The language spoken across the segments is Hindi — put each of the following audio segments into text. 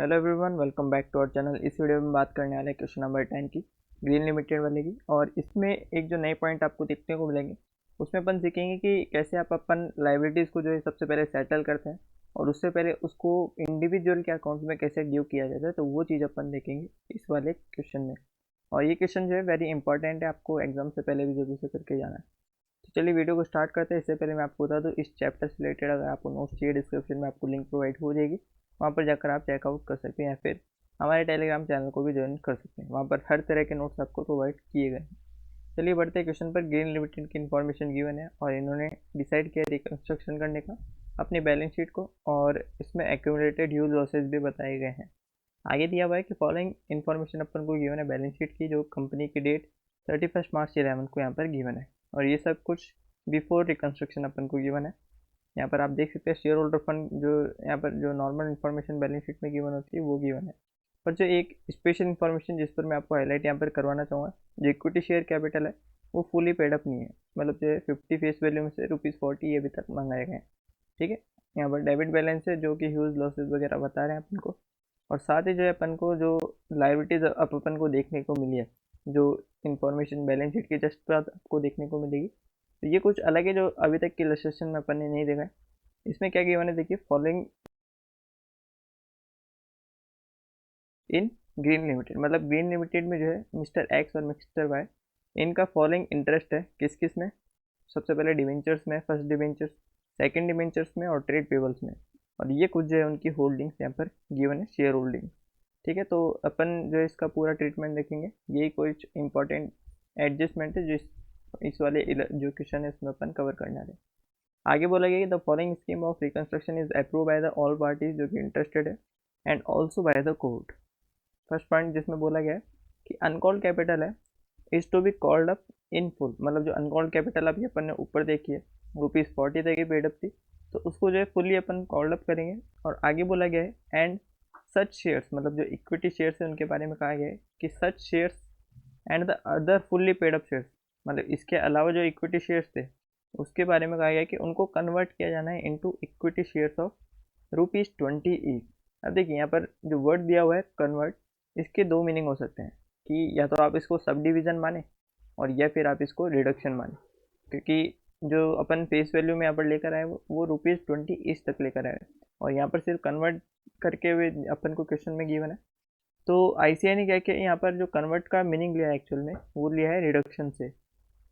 Hello everyone, welcome back to our channel. इस वीडियो में बात करने वाले हैं क्वेश्चन नंबर 10 की, ग्रीन लिमिटेड वाले की। और इसमें एक जो नए पॉइंट आपको देखने को मिलेंगे उसमें अपन सीखेंगे कि कैसे आप अपन लाइबिलिटीज़ को जो है सबसे पहले सेटल करते हैं और उससे पहले उसको इंडिविजुअल के अकाउंट में कैसे ड्यू किया जाता है। तो वो चीज़ अपन देखेंगे इस वाले क्वेश्चन में। और ये क्वेश्चन जो है वेरी इंपॉर्टेंट है, आपको एग्जाम से पहले भी जरूर से करके जाना है। तो चलिए वीडियो को स्टार्ट करते हैं। इससे पहले मैं आपको बता दूँ, इस चैप्टर से रिलेटेड अगर आपको नोट्स चाहिए डिस्क्रिप्शन में आपको लिंक प्रोवाइड हो जाएगी, वहाँ पर जाकर आप चेकआउट कर सकते हैं या फिर हमारे टेलीग्राम चैनल को भी ज्वाइन कर सकते हैं। वहाँ पर हर तरह के नोट्स आपको प्रोवाइड किए गए हैं। चलिए बढ़ते हैं क्वेश्चन पर। ग्रीन लिमिटेड की इन्फॉर्मेशन गिवन है और इन्होंने डिसाइड किया रिकन्स्ट्रक्शन करने का अपनी बैलेंस शीट को, और इसमें एक्यूमुलेटेड ह्यूज लॉसेज भी बताए गए हैं। आगे दिया हुआ है कि फॉलोइंग इन्फॉर्मेशन अपन को गिवन है बैलेंस शीट की, जो कंपनी की डेट 31 मार्च 11 को यहाँ पर गिवन है। और ये सब कुछ बिफोर रिकन्स्ट्रक्शन अपन को गिवन है। यहाँ पर आप देख सकते हैं शेयर होल्डर फंड, जो यहाँ पर जो नॉर्मल इन्फॉर्मेशन बैलेंस शीट में गिवन होती है वो गिवन है। पर जो एक स्पेशल इन्फॉर्मेशन जिस पर मैं आपको हाईलाइट यहाँ पर करवाना चाहूँगा, जो इक्विटी शेयर कैपिटल है वो फुली पेड अप नहीं है। मतलब जो 50 फेस वैल्यू में से ₹40 अभी तक मंगाए गए हैं। ठीक है, यहाँ पर डेबिट बैलेंस है जो कि ह्यूज लॉसेज वगैरह बता रहे हैं अपन को। और साथ ही जो है अपन को जो लाइबिलिटीज अब अपन को देखने को मिली है, जो इन्फॉर्मेशन बैलेंस शीट के जस्ट बाद आपको देखने को मिलेगी, तो ये कुछ अलग है जो अभी तक की इलस्ट्रेशन में अपन ने नहीं देखा है। इसमें क्या गिवन है देखिए, फॉलोइंग इन ग्रीन लिमिटेड। मतलब ग्रीन लिमिटेड में जो है मिस्टर एक्स और मिस्टर वाई, इनका फॉलोइंग इंटरेस्ट है किस किस में। सबसे पहले डिवेंचर्स में, फर्स्ट डिवेंचर्स, सेकंड डिवेंचर्स में और ट्रेड पेबल्स में। और ये कुछ जो है उनकी होल्डिंग्स यहाँ पर गिवन है, शेयर होल्डिंग। ठीक है, तो अपन जो है इसका पूरा ट्रीटमेंट देखेंगे। यही कुछ इंपॉर्टेंट एडजस्टमेंट है जो इस वाले जो क्वेश्चन है इसमें अपन कवर करने वाले हैं। आगे बोला गया कि the following scheme of reconstruction is approve by the all parties जो कि इंटरेस्टेड है and also by the court. First point जिसमें बोला गया है कि अनकॉल्ड कैपिटल है is to be called up in full. मतलब जो अनकॉल्ड कैपिटल अभी अपन ने ऊपर देखी है ₹40 तक की पेड अप थी, तो उसको जो है फुली अपन कॉल्ड अप करेंगे। और आगे बोला गया है एंड सच शेयर्स, मतलब जो इक्विटी शेयर्स है उनके बारे में कहा गया है कि such shares and the other fully paid up shares, मतलब इसके अलावा जो इक्विटी शेयर्स थे उसके बारे में कहा गया है कि उनको कन्वर्ट किया जाना है into equity shares of ₹20 each. अब देखिए यहाँ पर जो वर्ड दिया हुआ है कन्वर्ट, इसके दो मीनिंग हो सकते हैं कि या तो आप इसको सब डिवीज़न माने और या फिर आप इसको रिडक्शन माने। क्योंकि जो अपन फेस वैल्यू में यहाँ पर लेकर आए वो ₹20 ईच तक लेकर आए, और यहाँ पर सिर्फ कन्वर्ट करके हुए अपन को क्वेश्चन में गिवन है। तो आईसीआई ने क्या किया, यहाँ पर जो कन्वर्ट का मीनिंग लिया है एक्चुअल में वो लिया है रिडक्शन से।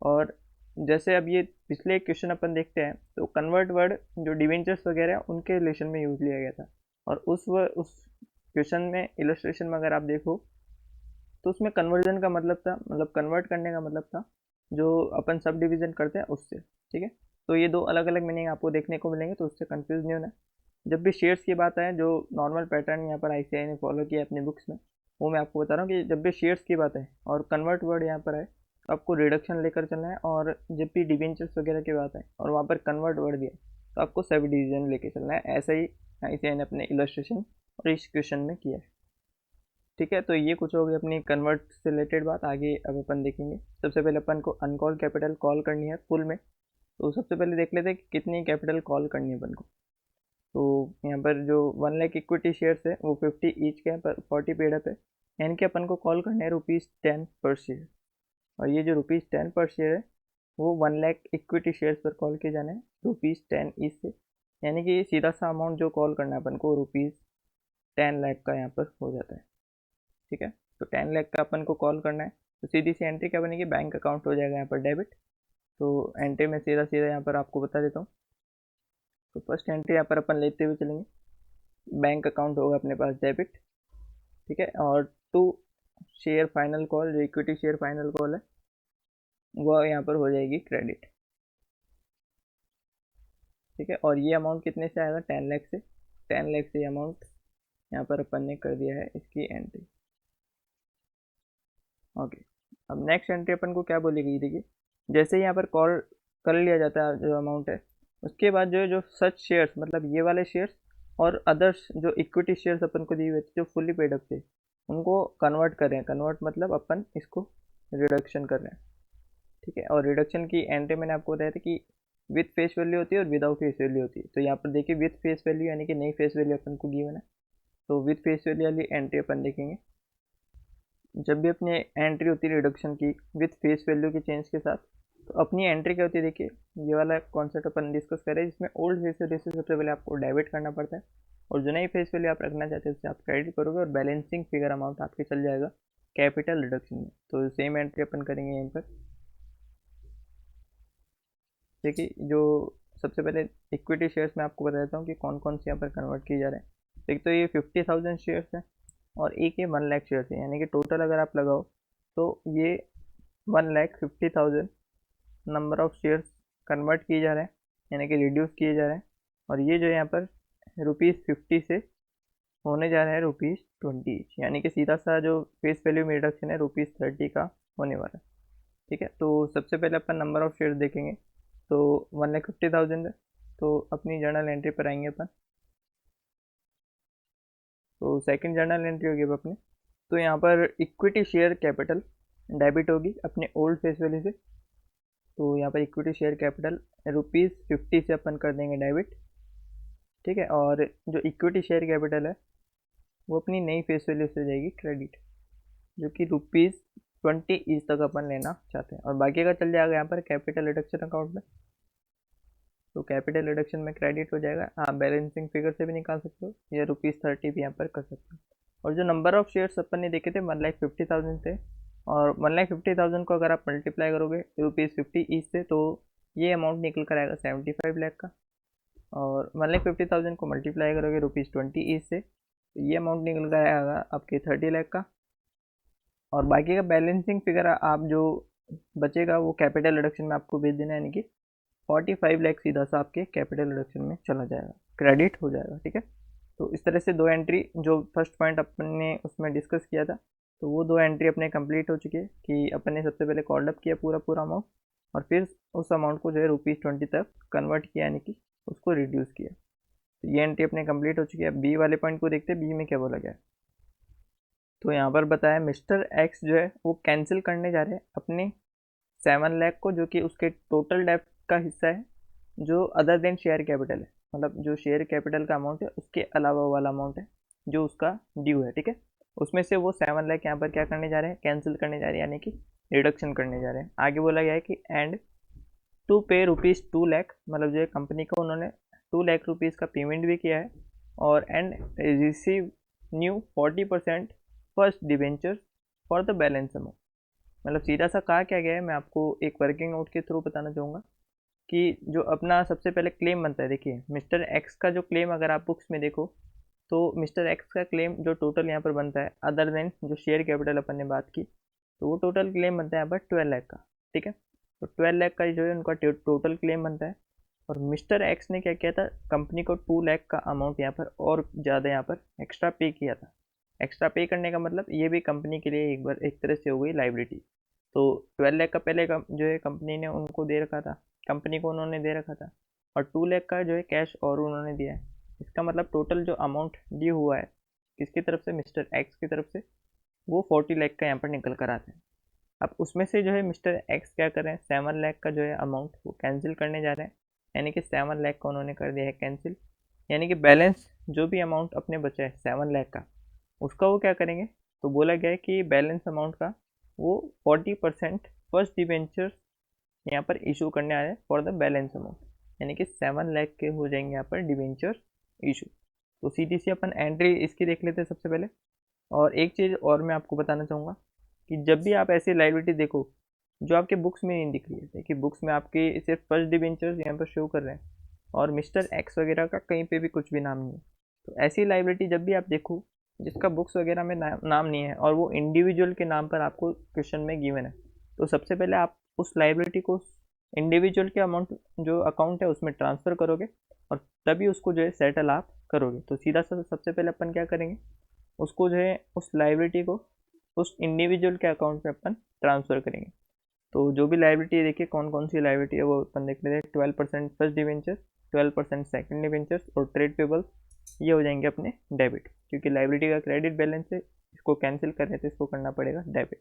और जैसे अब ये पिछले क्वेश्चन अपन देखते हैं तो कन्वर्ट वर्ड जो डिवेंचर्स वगैरह हैं उनके रिलेशन में यूज़ लिया गया था। और उस क्वेश्चन में इलस्ट्रेशन में अगर आप देखो तो उसमें कन्वर्जन का मतलब था, मतलब कन्वर्ट करने का मतलब था जो अपन सब डिवीज़न करते हैं उससे। ठीक है, तो ये दो अलग अलग मीनिंग आपको देखने को मिलेंगे, तो उससे कंफ्यूज नहीं होना। जब भी शेयर्स की बात आए, जो नॉर्मल पैटर्न यहाँ पर आईसीआई ने फॉलो किया अपनी बुक्स में, वो मैं आपको बता रहा हूँ कि जब भी शेयर्स की बात है और कन्वर्ट वर्ड यहाँ पर आए तो आपको रिडक्शन लेकर चलना है। और जब भी डिवेंचर्स वगैरह की बात है और वहाँ पर कन्वर्ट वर्ड दिया तो आपको सब डिवीजन लेके चलना है। ऐसा ही आईसीआई ने अपने इलस्ट्रेशन और इस क्वेश्चन में किया है। ठीक है, तो ये कुछ हो गई अपनी कन्वर्ट से रिलेटेड बात। आगे अब अपन देखेंगे, सबसे पहले अपन को अनकॉल कैपिटल कॉल करनी है फुल में। तो सबसे पहले देख लेते हैं कि कितनी कैपिटल कॉल करनी है अपन को। तो यहाँ पर जो 1 लाख इक्विटी शेयर्स है वो 50 ईच के हैं, पर 40 पेड अप है, यानी कि अपन को कॉल करना है ₹10 पर शेयर। और ये जो ₹10 पर शेयर है वो 1 लाख इक्विटी शेयर्स पर कॉल किए जाना है ₹10 ईच से। यानी कि सीधा सा अमाउंट जो कॉल करना है अपन को ₹10 लाख का यहाँ पर हो जाता है। ठीक है, तो 10 लाख का अपन को कॉल करना है, तो सीधी सी एंट्री क्या बनेगी, बैंक अकाउंट हो जाएगा यहाँ पर डेबिट। तो एंट्री में सीधा सीधा यहाँ पर आपको बता देता हूँ। तो फर्स्ट एंट्री यहाँ पर अपन लेते हुए चलेंगे, बैंक अकाउंट होगा अपने पास डेबिट। ठीक है, और टू शेयर फाइनल कॉल, जो इक्विटी शेयर फाइनल कॉल है वो यहाँ पर हो जाएगी क्रेडिट। ठीक है, और ये अमाउंट कितने से आएगा, 10 लाख से। 10 लाख से अमाउंट यहाँ पर अपन ने कर दिया है इसकी एंट्री। ओके, अब नेक्स्ट एंट्री अपन को क्या बोलेगी, देखिए जैसे ही यहाँ पर कॉल कर लिया जाता है जो अमाउंट है, उसके बाद जो है जो सच शेयर्स, मतलब ये वाले शेयर्स और अदर्स जो इक्विटी शेयर्स अपन को दिए हुए थे जो फुली पेड अप थे, उनको कन्वर्ट कर रहे हैं। कन्वर्ट मतलब अपन इसको रिडक्शन कर रहे हैं। ठीक है, और रिडक्शन की एंट्री मैंने आपको बताया था कि विथ फेस वैल्यू होती है और विदाउट फेस वैल्यू होती है। तो यहाँ पर देखिए विथ फेस वैल्यू यानी कि नई फेस वैल्यू अपन को गिवन है, तो विथ फेस वैल्यू वाली एंट्री अपन देखेंगे। जब भी अपनी एंट्री होती है रिडक्शन की विथ फेस वैल्यू के चेंज के साथ, तो अपनी एंट्री क्या होती है, देखिए ये वाला कॉन्सेप्ट अपन डिस्कस करें जिसमें ओल्ड फेस वैल्यू से सबसे पहले आपको डेबिट करना पड़ता है, और जो नई फेस वैल्यू आप रखना चाहते हैं उससे आप क्रेडिट करोगे, और बैलेंसिंग फिगर अमाउंट आपके चल जाएगा कैपिटल रिडक्शन में। तो सेम एंट्री अपन करेंगे यहाँ पर। देखिए जो सबसे पहले इक्विटी शेयर्स में आपको बता देता हूँ कि कौन कौन से यहाँ पर कन्वर्ट किए जा रहे हैं। एक तो ये 50,000 शेयर्स है, और एक ये 1 लाख शेयर्स है, यानी कि टोटल अगर आप लगाओ तो ये 1,50,000 नंबर ऑफ शेयर्स कन्वर्ट किए जा रहे हैं, यानी कि रिड्यूस किए जा रहे हैं। और ये जो यहाँ पर ₹50 से होने जा रहा है ₹20, यानी कि सीधा सा जो फेस वैल्यू में रिडक्शन है ₹30 का होने वाला है। ठीक है, तो सबसे पहले अपन नंबर ऑफ शेयर्स देखेंगे। तो 1,50,000 है, तो अपनी जर्नल एंट्री पर आएंगे अपन। तो सेकंड जर्नल एंट्री होगी अब अपने, तो यहाँ पर इक्विटी शेयर कैपिटल डेबिट होगी अपने ओल्ड फेस वैल्यू से। तो यहाँ पर इक्विटी शेयर कैपिटल ₹50 से अपन कर देंगे डेबिट। ठीक है, और जो इक्विटी शेयर कैपिटल है वो अपनी नई फेस वैल्यू से जाएगी क्रेडिट, जो कि ₹20 इस तक अपन लेना चाहते हैं, और बाकी का चल जाएगा यहाँ पर कैपिटल रिडक्शन अकाउंट में। तो कैपिटल रिडक्शन में क्रेडिट हो जाएगा, आप बैलेंसिंग फिगर से भी निकाल सकते हो या ₹30 भी यहाँ पर कर सकते हो। और जो नंबर ऑफ शेयर्स अपन ने देखे थे 1,50,000 थे, और 1,50,000 को अगर आप मल्टीप्लाई करोगे ₹50 ईच से, तो ये अमाउंट निकल कर आएगा 75 लाख का। और 1,50,000 को मल्टीप्लाई करोगे ₹20 ईच से, तो ये अमाउंट निकल कर आएगा आपके 30 लाख का। और बाकी का बैलेंसिंग फिगर आप जो बचेगा वो कैपिटल रिडक्शन में आपको भेज देना है, यानी कि 45 लाख सीधा सा आपके कैपिटल रिडक्शन में चला जाएगा, क्रेडिट हो जाएगा। ठीक है, तो इस तरह से दो एंट्री, जो फर्स्ट पॉइंट अपन ने उसमें डिस्कस किया था, तो वो दो एंट्री अपने कंप्लीट हो चुकी है कि अपन ने सबसे पहले कॉल्ड अप किया पूरा पूरा अमाउंट, और फिर उस अमाउंट को जो है ₹20 तक कन्वर्ट किया, यानी कि उसको रिड्यूस किया। तो ये एंट्री अपने कंप्लीट हो चुकी है। अब बी वाले पॉइंट को देखते हैं, बी में क्या बोला गया है। तो यहाँ पर बताया मिस्टर एक्स जो है वो कैंसिल करने जा रहे हैं अपने 7 लाख को, जो कि उसके टोटल डेप्ट का हिस्सा है, जो अदर देन शेयर कैपिटल है, मतलब जो शेयर कैपिटल का अमाउंट है उसके अलावा वाला अमाउंट है जो उसका ड्यू है। ठीक है, उसमें से वो 7 लाख यहाँ पर क्या करने जा रहे हैं, कैंसिल करने जा रहे हैं, यानी कि रिडक्शन करने जा रहे हैं। आगे बोला गया है कि एंड टू पे ₹2 लाख, मतलब जो है कंपनी को उन्होंने ₹2 लाख का पेमेंट भी किया है, और and receive new 40% first debenture for the balance amount. मतलब सीधा सा कहा क्या गया है, मैं आपको एक वर्किंग नोट के थ्रू बताना चाहूँगा कि जो अपना सबसे पहले क्लेम बनता है, देखिए मिस्टर एक्स का जो क्लेम अगर आप बुक्स में देखो, तो मिस्टर एक्स का क्लेम जो टोटल यहाँ पर बनता है अदर देन जो शेयर कैपिटल अपन ने बात की, तो वो टोटल क्लेम बनता है यहाँ पर 12 लाख का। ठीक है, तो 12 लाख का जो है उनका टोटल क्लेम बनता है, और मिस्टर एक्स ने क्या किया था, कंपनी को 2 लाख का अमाउंट यहाँ पर और ज़्यादा यहाँ पर एक्स्ट्रा पे किया था। एक्स्ट्रा पे करने का मतलब ये भी कंपनी के लिए एक बार एक तरह से हो गई लाइबिलिटी। तो 12 लाख का पहले जो है कंपनी ने उनको दे रखा था, कंपनी को उन्होंने दे रखा था, और 2 लाख का जो है कैश और उन्होंने दिया है। इसका मतलब टोटल जो अमाउंट ड्यू हुआ है किसकी तरफ से, मिस्टर एक्स की तरफ से, वो 40 लाख का यहाँ पर निकल कर आता है। अब उसमें से जो है मिस्टर एक्स क्या कर रहे हैं, 7 लाख का जो है अमाउंट वो कैंसिल करने जा रहे हैं, यानी कि 7 लाख का उन्होंने कर दिया है कैंसिल, यानी कि बैलेंस जो भी अमाउंट अपने बचा है 7 लाख का, उसका वो क्या करेंगे, तो बोला गया है कि बैलेंस अमाउंट का वो 40% फर्स्ट डिवेंचर्स यहाँ पर इशू करने आ रहे हैं फॉर द बैलेंस अमाउंट, यानी कि 7 लाख के हो जाएंगे यहाँ पर डिवेंचर इशू। तो सीधी सी अपन एंट्री इसकी देख लेते हैं सबसे पहले। और एक चीज़ और मैं आपको बताना चाहूँगा कि जब भी आप ऐसी लाइबिलिटी देखो जो आपके बुक्स में नहीं दिख रही है, देखिए बुक्स में आपके सिर्फ फर्स्ट डिवेंचर्स यहाँ पर शो कर रहे हैं, और मिस्टर एक्स वगैरह का कहीं पे भी कुछ भी नाम नहीं है। तो ऐसी लाइबिलिटी जब भी आप देखो जिसका बुक्स वगैरह में नाम नहीं है, और वो इंडिविजुअल के नाम पर आपको क्वेश्चन में गिवन है, तो सबसे पहले आप उस लाइबिलिटी को इंडिविजुअल के अमाउंट जो अकाउंट है उसमें ट्रांसफ़र करोगे, और तभी उसको जो है सेटल आप करोगे। तो सीधा सा सबसे पहले अपन क्या करेंगे, उसको जो है उस लाइबिलिटी को उस इंडिविजुअल के अकाउंट में अपन ट्रांसफ़र करेंगे। तो जो भी लाइबिलिटी है, देखिए कौन कौन सी लाइबिलिटी है वो अपन देख लेते हैं। 12% फर्स्ट डिवेंचर, 12% सेकंड डिवेंचर्स, और ट्रेड पेबल्स, ये हो जाएंगे अपने डेबिट, क्योंकि लाइबिलिटी का क्रेडिट बैलेंस है, इसको कैंसिल कर रहे थे, इसको करना पड़ेगा डेबिट।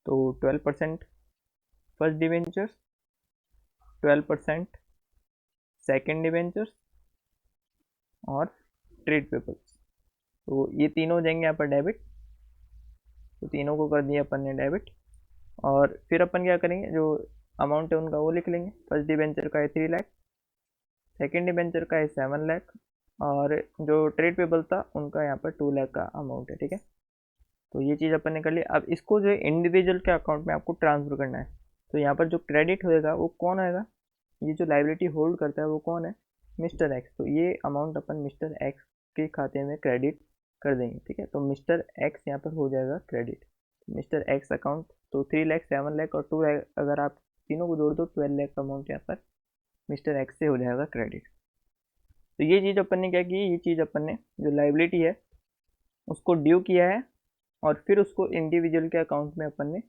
तो 12% फर्स्ट डिवेंचर्स, 12% सेकंड डिवेंचर्स, और ट्रेड पेबल्स। तो ये तीनों हो जाएंगे यहाँ पर डेबिट। तो तीनों को कर दिया अपन ने डेबिट। और फिर अपन क्या करेंगे, जो अमाउंट है उनका वो लिख लेंगे। फर्स्ट डिबेंचर का है 3 लाख, सेकेंड डिबेंचर का है 7 लाख, और जो ट्रेड पेबल था उनका यहाँ पर 2 लाख का अमाउंट है। ठीक है, तो ये चीज़ अपन ने कर ली। अब इसको जो है इंडिविजुअल के अकाउंट में आपको ट्रांसफर करना है। तो यहाँ पर जो क्रेडिट होएगा वो कौन आएगा, ये जो लाइबिलिटी होल्ड करता है वो कौन है, मिस्टर एक्स। तो ये अमाउंट अपन मिस्टर एक्स के खाते में क्रेडिट कर देंगे। ठीक है, तो मिस्टर एक्स यहाँ पर हो जाएगा क्रेडिट। मिस्टर एक्स अकाउंट, तो 3 लाख, 7 लाख और 2 लाख, अगर आप तीनों को जोड़ दो 12 लाख का अमाउंट यहाँ पर मिस्टर एक्स से हो जाएगा क्रेडिट। तो ये चीज़ अपन ने क्या की, ये चीज़ अपन ने जो लाइबिलिटी है उसको ड्यू किया है और फिर उसको इंडिविजुअल के अकाउंट में अपन ने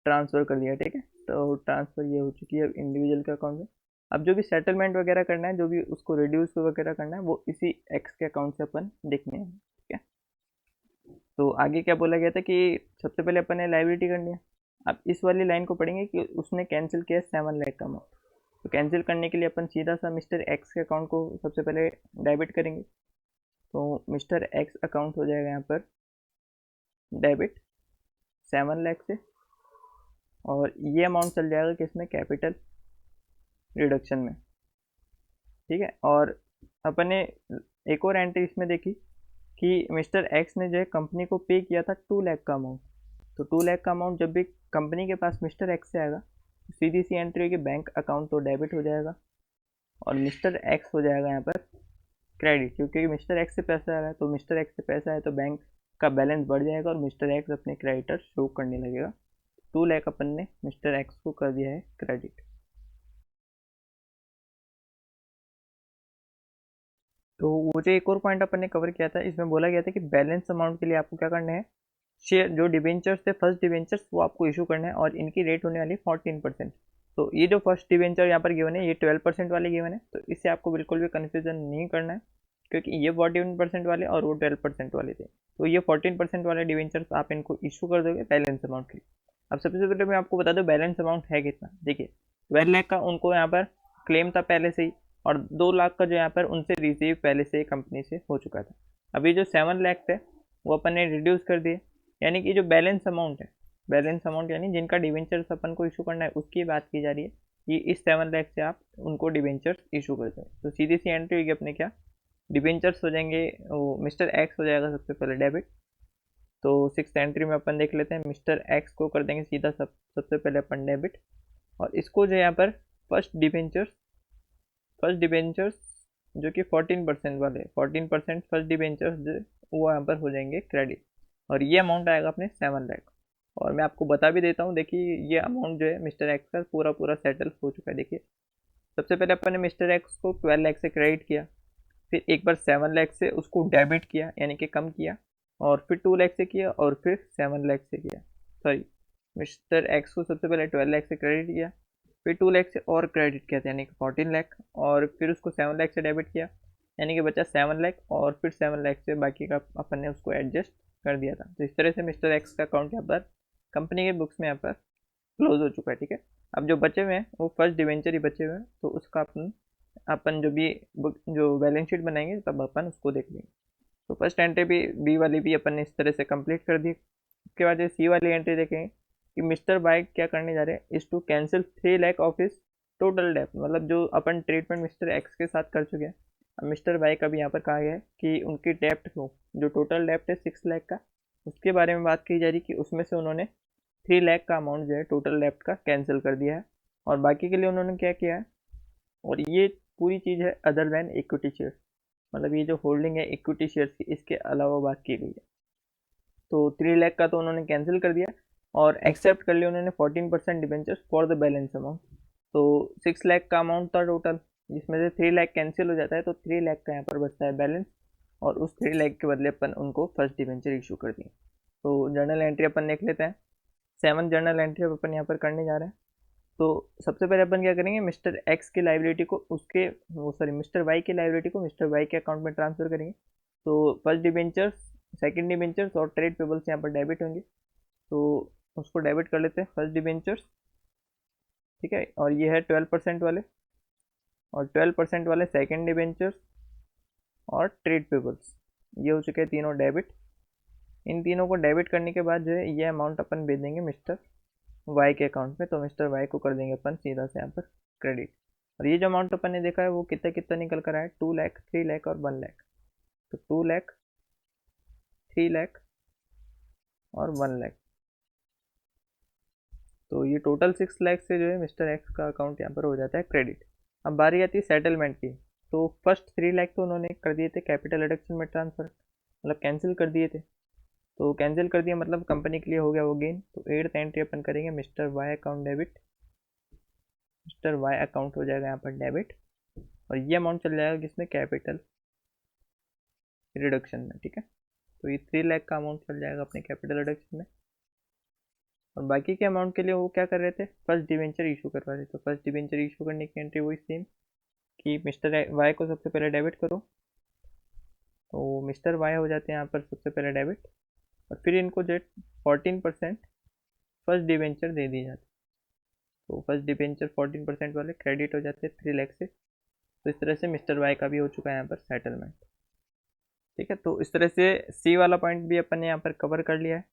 ट्रांसफ़र कर दिया। ठीक है, तो ट्रांसफ़र ये हो चुकी है अब इंडिविजुअल के अकाउंट में। अब जो भी सेटलमेंट वगैरह करना है, जो भी उसको रिड्यूस वगैरह करना है, वो इसी एक्स के अकाउंट से अपन देखने हैं। ठीक है, तो आगे क्या बोला गया था कि सबसे पहले अपन ने लाइबिलिटी करनी है। अब इस वाली लाइन को पढ़ेंगे कि उसने कैंसिल किया 7 लाख का अमाउंट। तो कैंसिल करने के लिए अपन सीधा सा मिस्टर एक्स के अकाउंट को सबसे पहले डेबिट करेंगे। तो मिस्टर एक्स अकाउंट हो जाएगा यहाँ पर डेबिट 7 लाख से, और ये अमाउंट चल जाएगा किसमें, कैपिटल रिडक्शन में। ठीक है, और अपन ने एक और एंट्री इसमें देखी कि मिस्टर एक्स ने जो है कंपनी को पे किया था 2 लाख का अमाउंट। तो 2 लाख का अमाउंट जब भी कंपनी के पास मिस्टर एक्स से आएगा तो सीधी सी एंट्री होगी बैंक अकाउंट, तो डेबिट हो जाएगा और मिस्टर एक्स हो जाएगा यहाँ पर क्रेडिट, क्योंकि मिस्टर एक्स से पैसा आ रहा है। तो मिस्टर एक्स से पैसा है तो बैंक का बैलेंस बढ़ जाएगा और मिस्टर एक्स अपने क्रेडिटर शो करने लगेगा। 2 लाख अपन ने मिस्टर एक्स को कर दिया है क्रेडिट। तो वो जो एक और पॉइंट अपन ने कवर किया था, इसमें बोला गया था कि बैलेंस अमाउंट के लिए आपको क्या करना है, शेयर जो डिबेंचर्स थे फर्स्ट डिबेंचर्स वो आपको इशू करना है और इनकी रेट होने वाली 14%। तो ये जो फर्स्ट डिबेंचर यहाँ पर गिवन है ये 12% वाले गिवन है, तो इससे आपको बिल्कुल भी कन्फ्यूजन नहीं करना है, क्योंकि ये 14% वाले और वो 12% वाले थे। तो ये 14% वाले डिबेंचर्स आप इनको इशू कर दोगे बैलेंस अमाउंट के लिए। अब सबसे पहले मैं आपको बता दूं बैलेंस अमाउंट है कितना। देखिए 12 लाख का उनको यहाँ पर क्लेम था पहले से ही, और 2 लाख का जो यहाँ पर उनसे रिसीव पहले से कंपनी से हो चुका था। अभी जो 7 लाख थे वो अपन ने रिड्यूस कर दिए, यानी कि जो बैलेंस अमाउंट है, बैलेंस अमाउंट यानी जिनका डिवेंचर्स अपन को इशू करना है उसकी बात की जा रही है कि इस 7 लाख से आप उनको डिवेंचर्स इशू कर दें। तो सीधी सी एंट्री होगी अपने क्या, डिवेंचर्स हो जाएंगे, वो मिस्टर एक्स हो जाएगा सबसे पहले डेबिट। तो सिक्स एंट्री में अपन देख लेते हैं, मिस्टर एक्स को कर देंगे सीधा सबसे पहले अपन डेबिट, और इसको जो यहाँ पर फर्स्ट डिबेंचर्स जो कि 14% वाले 14% फर्स्ट डिबेंचर्स जो वो यहाँ पर हो जाएंगे क्रेडिट, और ये अमाउंट आएगा अपने 7 लाख। और मैं आपको बता भी देता हूँ, देखिए ये अमाउंट जो है मिस्टर एक्स का पूरा पूरा सेटल हो चुका है। देखिए सबसे पहले अपन ने मिस्टर एक्स को 12 लाख से क्रेडिट किया, फिर एक बार 7 लाख से उसको डेबिट किया यानी कि कम किया, और फिर 2 लाख से किया, और फिर 7 लाख से किया। सॉरी, मिस्टर एक्स को सबसे पहले 12 लाख से क्रेडिट किया, फिर 2 लाख से और क्रेडिट किया था यानी कि 14 लाख, और फिर उसको 7 लाख से डेबिट किया यानी कि बचा 7 लाख, और फिर 7 लाख से बाकी का अपन ने उसको एडजस्ट कर दिया था। तो इस तरह से मिस्टर एक्स का अकाउंट यहाँ पर कंपनी के बुक्स में यहाँ पर क्लोज हो चुका है। ठीक है, अब जो बचे हुए हैं वो फर्स्ट डिवेंचर ही बचे हुए हैं, तो उसका अपन अपन जो भी बुक जो बैलेंस शीट बनाएंगे तब अपन उसको देख लेंगे। तो फर्स्ट एंट्री भी बी वाली भी अपन ने इस तरह से कंप्लीट कर दी। उसके बाद सी वाली एंट्री देखेंगे कि मिस्टर बाइक क्या करने जा रहे हैं, is to cancel 3 lakh of his total डेप्ट, मतलब जो अपन ट्रीटमेंट मिस्टर एक्स के साथ कर चुके हैं। अब मिस्टर बाइक अभी यहाँ पर कहा गया है कि उनकी डेप्ट को, जो टोटल डेप्ट है 6 लाख का, उसके बारे में बात की जा रही कि उसमें से उन्होंने 3 लाख का अमाउंट जो है टोटल डेप्ट का कैंसिल कर दिया है, और बाकी के लिए उन्होंने क्या किया है, और ये पूरी चीज़ है अदर देन इक्विटी शेयर, मतलब ये जो होल्डिंग है इक्विटी शेयर्स की इसके अलावा बात की गई है। तो 3 लाख का तो उन्होंने कैंसिल कर दिया और एक्सेप्ट कर लिया उन्होंने 14% debentures for the balance amount. तो 6 लाख का अमाउंट था टोटल, जिसमें से 3 लाख कैंसिल हो जाता है, तो 3 लाख का यहाँ पर बचता है बैलेंस, और उस 3 लाख के बदले अपन उनको फर्स्ट डिबेंचर इशू कर दिए। तो जर्नल एंट्री अपन देख लेते हैं, 7 जर्नल एंट्री अपन यहाँ पर करने जा रहे हैं। तो सबसे पहले अपन क्या करेंगे, मिस्टर एक्स की लाइबिलिटी को उसके वो सॉरी मिस्टर वाई की लाइबिलिटी को मिस्टर वाई के अकाउंट में ट्रांसफर करेंगे। तो फर्स्ट डिबेंचर्स, सेकंड डिबेंचर्स और ट्रेड पेबल्स यहाँ पर डेबिट होंगे, तो उसको डेबिट कर लेते हैं फर्स्ट डिबेंचर्स। ठीक है, और ये है 12% वाले, और 12% वाले सेकंड डिबेंचर्स और ट्रेड पेबल्स। ये हो चुके हैं तीनों डेबिट। इन तीनों को डेबिट करने के बाद जो है ये अमाउंट अपन भेज देंगे मिस्टर वाई के अकाउंट में, तो मिस्टर वाई को कर देंगे अपन सीधा से यहाँ पर क्रेडिट। और ये जो अमाउंट अपन ने देखा है वो कितना कितना निकल कर आया है, 2 लाख, 3 लाख और 1 लाख। तो 2 लाख, 3 लाख और 1 लाख, तो ये टोटल 6 लाख से जो है मिस्टर एक्स का अकाउंट यहाँ पर हो जाता है क्रेडिट। अब बारी आती है सेटलमेंट की। तो फर्स्ट 3 लाख तो उन्होंने कर दिए थे कैपिटल रिडक्शन में ट्रांसफर, मतलब कैंसिल कर दिए थे। तो कैंसिल कर दिया मतलब कंपनी के लिए हो गया वो गेन। तो 8th एंट्री अपन करेंगे mister Y account debit, mister Y account हो जाएगा यहाँ पर डेबिट। और ये अमाउंट चल जाएगा किसमें, कैपिटल रिडक्शन में, ठीक है। तो ये 3 लाख का अमाउंट चल जाएगा अपने कैपिटल रिडक्शन में। और बाकी के अमाउंट के लिए वो क्या कर रहे थे, फर्स्ट डिवेंचर इशू करवा रहे थे। तो फर्स्ट डिवेंचर इशू करने की एंट्री वही सेम कि मिस्टर वाई को सबसे पहले डेबिट करो, तो मिस्टर वाई हो जाते हैं यहाँ पर सबसे पहले डेबिट। और फिर इनको जो 14% फर्स्ट डिवेंचर दे दी जाती। तो फर्स्ट डिवेंचर 14% वाले क्रेडिट हो जाते हैं 3 लाख से। तो इस तरह से मिस्टर वाई का भी हो चुका है यहाँ पर सेटलमेंट, ठीक है। तो इस तरह से सी वाला पॉइंट भी अपन ने यहाँ पर कवर कर लिया है।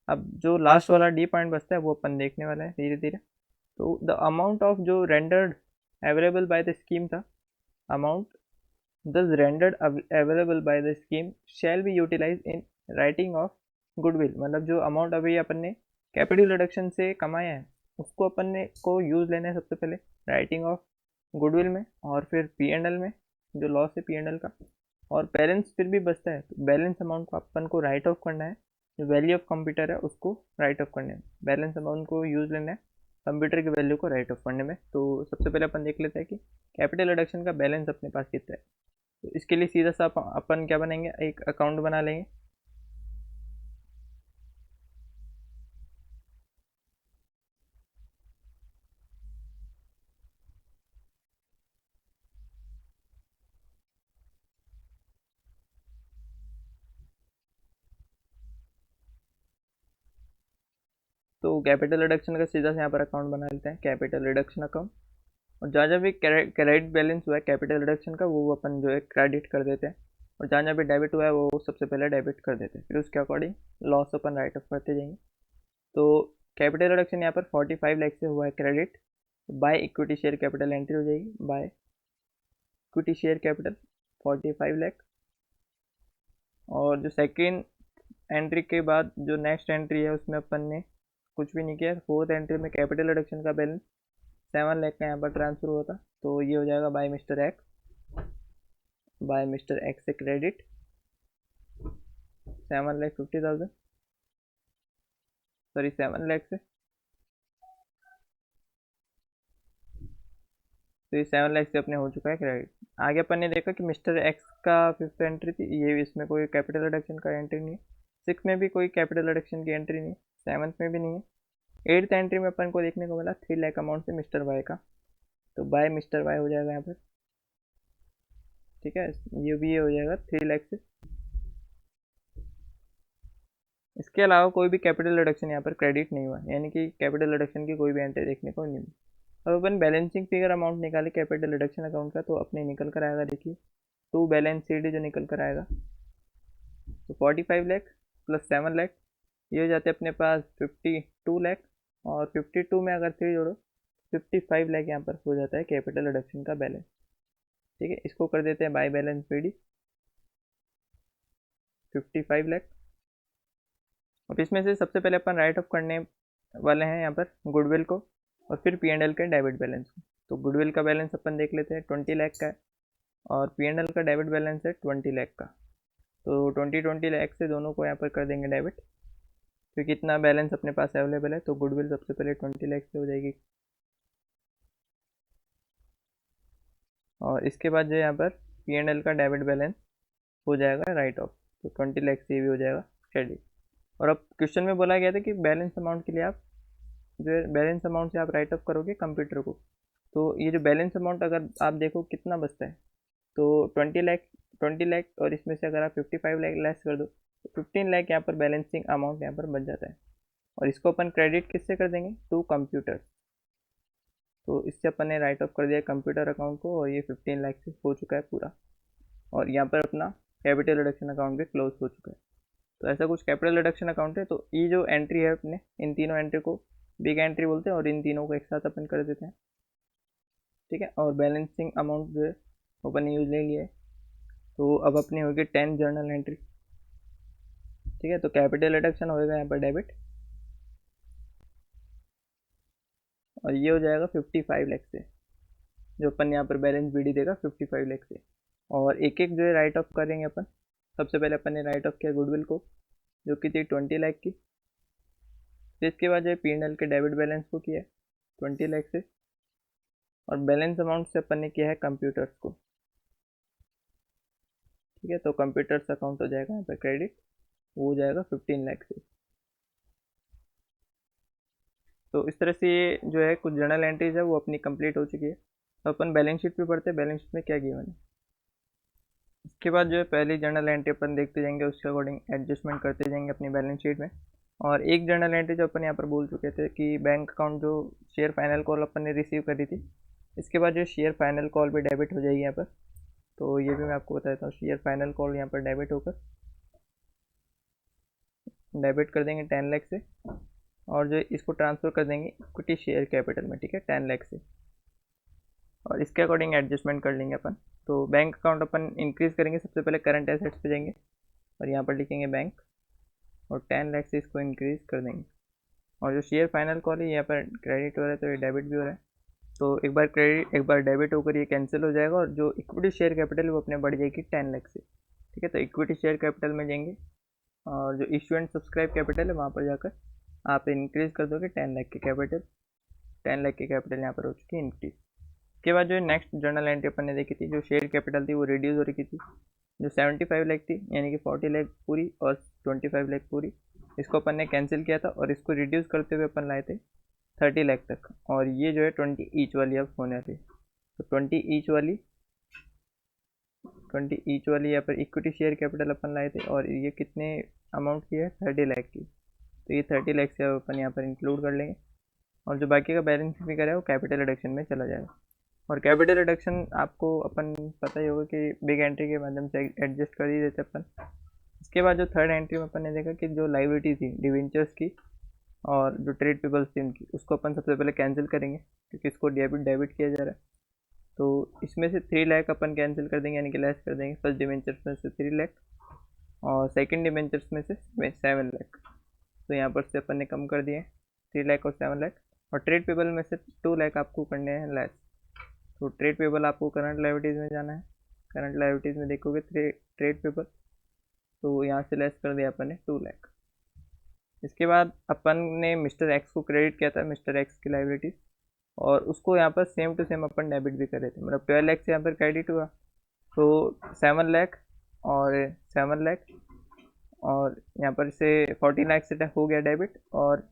अब जो लास्ट वाला डी पॉइंट बचता है वो अपन देखने वाला है धीरे धीरे। तो द अमाउंट ऑफ जो rendered available by the scheme था, amount thus rendered available by the scheme shall be utilized in writing of goodwill। मतलब जो अमाउंट अभी अपन ने कैपिटल रिडक्शन से कमाया है उसको अपन ने को यूज़ लेना है सबसे पहले राइटिंग ऑफ गुडविल में, और फिर P&L में जो लॉस है P&L का। और बैलेंस फिर भी बचता है तो बैलेंस अमाउंट को अपन को राइट ऑफ करना है। जो वैल्यू ऑफ कंप्यूटर है उसको राइट ऑफ करने में, बैलेंस अमाउंट को यूज़ लेना है कंप्यूटर की वैल्यू को राइट ऑफ करने में। तो सबसे पहले अपन देख लेते हैं कि कैपिटल रिडक्शन का बैलेंस अपने पास कितना है। तो इसके लिए सीधा सा अपन क्या बनाएंगे, एक अकाउंट बना लेंगे। तो कैपिटल रिडक्शन का सीधा से यहाँ पर अकाउंट बना लेते हैं, कैपिटल रिडक्शन अकाउंट। और जहाँ जहाँ भी क्रेडिट बैलेंस हुआ है कैपिटल रिडक्शन का वो अपन जो है क्रेडिट कर देते हैं, और जहाँ जहाँ भी डेबिट हुआ है वो सबसे पहले डेबिट कर देते हैं, फिर उसके according loss upon right of करते जाएंगे। तो कैपिटल रिडक्शन यहाँ पर 45 लाख से हुआ है credit. By equity share capital entry हो जाएगी, by equity share capital 45 lakh. और जो सेकेंड एंट्री के बाद जो नेक्स्ट एंट्री है उसमें अपन ने कुछ भी नहीं किया। फोर्थ एंट्री में कैपिटल रिडक्शन का बैलेंस 7 लाख का यहाँ पर ट्रांसफर हुआ था, तो ये हो जाएगा by mister X, by mister X से क्रेडिट 7,50,000, सॉरी 7 लाख से। तो ये 7 लाख से अपने हो चुका है क्रेडिट। आगे अपन ने देखा कि मिस्टर एक्स का फिफ्थ एंट्री थी, ये इसमें कोई कैपिटल रिडक्शन का एंट्री नहीं है। सिक्स में भी कोई कैपिटल रिडक्शन की एंट्री नहीं है, सेवन्थ में भी नहीं है। 8th एंट्री में अपन को देखने को मिला 3 लाख अमाउंट से मिस्टर वाई का, तो बाय मिस्टर वाई हो जाएगा यहाँ पर, ठीक है। ये भी ये हो जाएगा 3 लाख से। इसके अलावा कोई भी कैपिटल रिडक्शन यहाँ पर क्रेडिट नहीं हुआ, यानी कि कैपिटल रिडक्शन की कोई भी एंट्री देखने को नहीं मिली। अब अपन बैलेंसिंग फिगर अमाउंट निकाले कैपिटल रिडक्शन अकाउंट का, तो अपने निकल कर आएगा, देखिए टू बैलेंस शीट जो निकल कर आएगा। तो 45 लाख प्लस 7 लाख ये हो जाते अपने पास 52 लाख, और 52 में अगर 3 जोड़ो 55 लाख यहाँ पर हो जाता है कैपिटल रिडक्शन का बैलेंस, ठीक है। इसको कर देते हैं बाय बैलेंस पीडी 55 लाख। अब इसमें से सबसे पहले अपन राइट ऑफ करने वाले हैं यहाँ पर गुडविल को, और फिर P&L के डेबिट बैलेंस को। तो गुडविल का बैलेंस अपन देख लेते हैं 20 लाख का है, और P&L का डेबिट बैलेंस है 20 लाख का। तो 20 लाख से दोनों को यहाँ पर कर देंगे डेबिट, क्योंकि इतना बैलेंस अपने पास अवेलेबल है। तो गुडविल सबसे पहले 20 लाख से हो जाएगी, और इसके बाद जो यहाँ पर P&L का डेबिट बैलेंस हो जाएगा राइट ऑफ, तो 20 लाख से भी हो जाएगा क्रेडिट। और अब क्वेश्चन में बोला गया था कि बैलेंस अमाउंट के लिए आप जो है बैलेंस अमाउंट से आप राइट ऑफ करोगे कंप्यूटर को। तो ये जो बैलेंस अमाउंट अगर आप देखो कितना बचता है, तो 20 लाख और इसमें से अगर आप 55 लाख लेस कर दो तो 15 लाख यहाँ पर बैलेंसिंग अमाउंट यहाँ पर बच जाता है। और इसको अपन क्रेडिट किससे कर देंगे, टू कंप्यूटर। तो इससे अपन ने राइट ऑफ कर दिया कंप्यूटर अकाउंट को, और ये 15 लाख से हो चुका है पूरा। और यहाँ पर अपना कैपिटल रिडक्शन अकाउंट भी क्लोज हो चुका है। तो ऐसा कुछ कैपिटल रिडक्शन अकाउंट है। तो ये जो एंट्री है अपने, इन तीनों एंट्री को बिग एंट्री बोलते हैं और इन तीनों को एक साथ अपन कर देते हैं, ठीक है। और बैलेंसिंग अमाउंट जो है अपन यूज ले लिया है। तो अब अपनी होगी 10 जर्नल एंट्री, ठीक है। तो कैपिटल रिडक्शन होएगा यहाँ पर डेबिट, और ये हो जाएगा 55 लाख से, जो अपन यहाँ पर बैलेंस बीडी देगा 55 लाख से। और एक एक जो है राइट ऑफ करेंगे अपन। सबसे पहले अपन ने राइट ऑफ किया गुडविल को, जो कि थी 20 लाख की। फिर इसके बाद जो है P&L के डेबिट बैलेंस को किया 20 लाख से, और बैलेंस अमाउंट से अपन ने किया है कंप्यूटर्स को, ठीक है। तो कंप्यूटर्स अकाउंट हो जाएगा यहाँ पर क्रेडिट, वो हो जाएगा 15 लाख से। तो इस तरह से ये जो है कुछ जर्नल एंट्रीज है वो अपनी कंप्लीट हो चुकी है। तो अपन बैलेंस शीट पे पढ़ते हैं, बैलेंस शीट में क्या गिवन है। इसके बाद जो है पहली जर्नल एंट्री अपन देखते जाएंगे, उसके अकॉर्डिंग एडजस्टमेंट करते जाएंगे अपनी बैलेंस शीट में। और एक जर्नल एंट्री जो अपन यहाँ पर बोल चुके थे कि बैंक अकाउंट जो शेयर फाइनल कॉल अपन ने रिसीव करी थी, इसके बाद जो शेयर फाइनल कॉल भी डेबिट हो जाएगी यहाँ पर। तो ये भी मैं आपको बता देता हूँ, शेयर फाइनल कॉल यहाँ पर डेबिट होकर डेबिट कर देंगे 10 लाख से, और जो इसको ट्रांसफ़र कर देंगे इक्विटी शेयर कैपिटल में, ठीक है, 10 लाख से। और इसके अकॉर्डिंग एडजस्टमेंट कर लेंगे अपन। तो बैंक अकाउंट अपन इंक्रीज़ करेंगे, सबसे पहले करंट एसेट्स पे जाएंगे और यहाँ पर लिखेंगे बैंक, और 10 लाख से इसको इंक्रीज़ कर देंगे। और जो शेयर फाइनल कॉल है यहाँ पर क्रेडिट हो रहा है, तो ये डेबिट भी हो रहा है। तो एक बार क्रेडिट एक बार डेबिट होकर ये कैंसिल हो जाएगा, और जो इक्विटी शेयर कैपिटल है वो अपने बढ़ जाएगी 10 लाख से, ठीक है। तो इक्विटी शेयर कैपिटल में जाएंगे, और जो इशू एंड सब्सक्राइब कैपिटल है वहाँ पर जाकर आप इंक्रीज़ कर दोगे 10 लाख की कैपिटल। 10 लाख की कैपिटल यहाँ पर हो चुकी है इंक्रीज। उसके बाद जो नेक्स्ट जर्नल एंट्री अपन ने देखी थी, जो शेयर कैपिटल थी वो रिड्यूस हो रही थी, जो 75 लाख थी, यानी कि 40 लाख पूरी और 25 लाख पूरी, इसको अपन ने कैंसिल किया था और इसको रिड्यूस करते हुए अपन लाए थे 30 लाख तक। और ये जो है 20 ईच वाली अब होने थी। तो 20 ईच वाली यहाँ पर इक्विटी शेयर कैपिटल अपन लाए थे, और ये कितने अमाउंट की है, 30 लाख की। तो ये 30 लाख से अब अपन यहाँ पर इंक्लूड कर लेंगे, और जो बाकी का बैलेंस फिगर है वो कैपिटल रिडक्शन में चला जाएगा। और कैपिटल रिडक्शन आपको अपन पता ही होगा कि बिग एंट्री के माध्यम से एडजस्ट कर ही देते अपन। इसके बाद जो थर्ड एंट्री में अपन ने देखा कि जो लाइबिलिटी थी डिवेंचर्स की और जो ट्रेड पेबल्स थी उनकी, उसको अपन सबसे पहले कैंसिल करेंगे, क्योंकि इसको डेबिट किया जा रहा है। तो इसमें से 3 लाख अपन कैंसिल कर देंगे, यानी कि लेस कर देंगे। फर्स्ट डिवेंचर्स में से 3 लाख और सेकंड डिवेंचर्स में से 7 लाख। तो यहाँ पर से अपन ने कम कर दिए 3 लाख और 7 लाख। और ट्रेड पेबल में से 2 लाख आपको करने हैं लेस। तो ट्रेड पेबल आपको करंट लाइबिलिटीज़ में जाना है। करंट लाइबिलिटीज़ में देखोगे ट्रेड पेबल, तो यहाँ से लेस कर दिया अपन ने 2 लाख। इसके बाद अपन ने मिस्टर एक्स को क्रेडिट किया था, मिस्टर एक्स की लाइबिलिटीज़, और उसको यहाँ पर सेम टू सेम अपन डेबिट भी कर रहे थे। मतलब 12 लाख से यहाँ पर क्रेडिट हुआ, तो 7 लाख और 7 लाख, और यहाँ पर से 14 लाख से हो गया डेबिट, और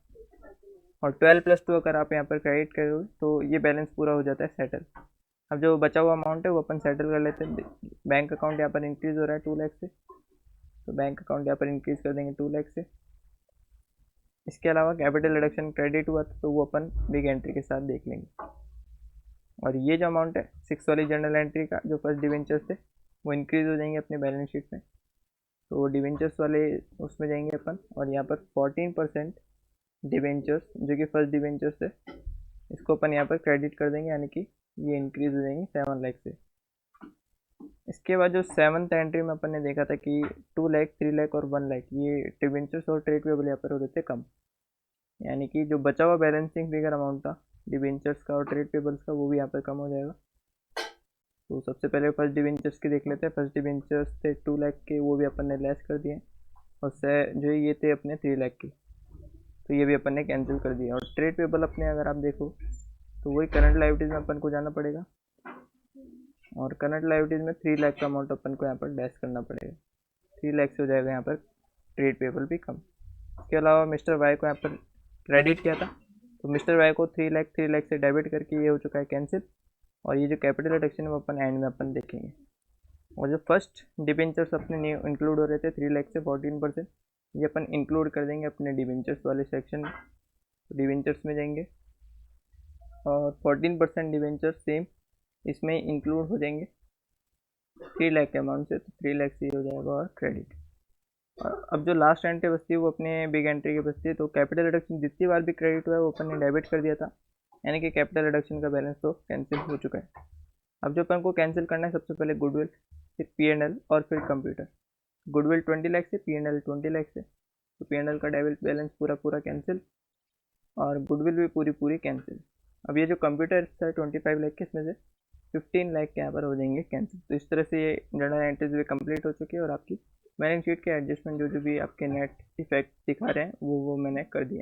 12+2 अगर आप यहाँ पर क्रेडिट करोगे तो ये बैलेंस पूरा हो जाता है सेटल। अब जो बचा हुआ अमाउंट है वो अपन सेटल कर लेते हैं। बैंक अकाउंट यहाँ पर इंक्रीज़ हो रहा है 2 लाख से, तो बैंक अकाउंट यहाँ पर इंक्रीज़ कर देंगे 2 लाख से। इसके अलावा कैपिटल रिडक्शन क्रेडिट हुआ था, तो वो अपन बिग एंट्री के साथ देख लेंगे। और ये जो अमाउंट है 6 वाली जर्नल एंट्री का, जो फर्स्ट डिवेंचर्स थे, वो इंक्रीज़ हो जाएंगे अपने बैलेंस शीट में। तो डिवेंचर्स वाले उसमें जाएंगे अपन, और यहाँ पर 14% डिवेंचर्स जो कि फर्स्ट डिवेंचर्स है, इसको अपन यहाँ पर क्रेडिट कर देंगे, यानी कि ये इंक्रीज़ हो जाएंगे 7 लाख से। इसके बाद जो 7th एंट्री में अपन ने देखा था कि 2 लाख, 3 लाख और 1 लाख, ये डिवेंचर्स और ट्रेड पेबल यहाँ पर हो रहे थे कम, यानी कि जो बचा हुआ बैलेंसिंग फिगर अमाउंट था डिवेंचर्स का और ट्रेड पेबल्स का, वो भी यहाँ पर कम हो जाएगा। तो सबसे पहले फर्स्ट डिवेंचर्स की देख लेते हैं। फर्स्ट डिवेंचर्स थे 2 लाख के, वो भी अपन ने लेस कर दिए, और जो ये थे अपने 3 लाख के, तो ये भी अपन ने कैंसिल कर दिया। और ट्रेड पेबल अपने अगर आप देखो तो वही करंट लाइबिलिटीज़ में अपन को जाना पड़ेगा, और करंट लाइबिलिटीज़ में 3 लाख का अमाउंट अपन को यहाँ पर डैश करना पड़ेगा। 3 लाख से हो जाएगा यहाँ पर ट्रेड पेबल भी कम। इसके अलावा मिस्टर वाई को यहाँ पर क्रेडिट किया था, तो मिस्टर वाई को 3 लाख से डेबिट करके ये हो चुका है कैंसिल। और ये जो कैपिटल रिडक्शन है वो अपन एंड में अपन देखेंगे। और जो फर्स्ट डिबेंचर्स अपने न्यू इंक्लूड हो रहे थे 3 लाख से 14%, ये अपन इंक्लूड कर देंगे अपने डिबेंचर्स वाले सेक्शन में। तो डिबेंचर्स में जाएंगे, और 14% डिबेंचर्स सेम इसमें इंक्लूड हो जाएंगे। 3 लाख के अमाउंट से, तो 3 लाख से हो जाएगा और क्रेडिट। और अब जो लास्ट एंट्री बचती है वो अपने बिग एंट्री की बचती है। तो कैपिटल रिडक्शन जितनी बार भी क्रेडिट हुआ है वो अपन ने डेबिट कर दिया था, यानी कि कैपिटल रिडक्शन का बैलेंस तो कैंसिल हो चुका है। अब जो अपन को कैंसिल करना है, सबसे पहले गुडविल, फिर P&L और फिर कंप्यूटर। गुडविल 20 लाख से, P&L 20 लाख से, तो P&L का डेबिट बैलेंस पूरा पूरा कैंसिल और गुडविल भी पूरी पूरी कैंसिल। अब ये जो कंप्यूटर था 25 लाख के, इसमें से 15 लाख के यहाँ पर हो जाएंगे कैंसिल। तो इस तरह से ये जर्नल एंट्रीज भी कंप्लीट हो चुकी है और आपकी बैलेंस शीट के एडजस्टमेंट जो जो भी आपके नेट इफेक्ट दिखा रहे हैं वो मैंने कर दिए।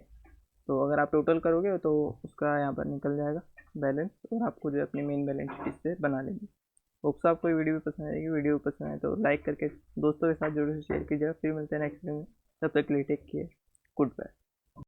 तो अगर आप टोटल करोगे तो उसका यहाँ पर निकल जाएगा बैलेंस, और आपको जो अपनी मेन बैलेंस शीट इससे बना लेंगे। होप्स आपको ये वीडियो भी पसंद आएगी। वीडियो पसंद आए तो लाइक करके दोस्तों के साथ जरूर से शेयर कीजिएगा। फिर मिलते हैं नेक्स्ट वीडियो में, तब तक के लिए टेक केयर, गुड बाय।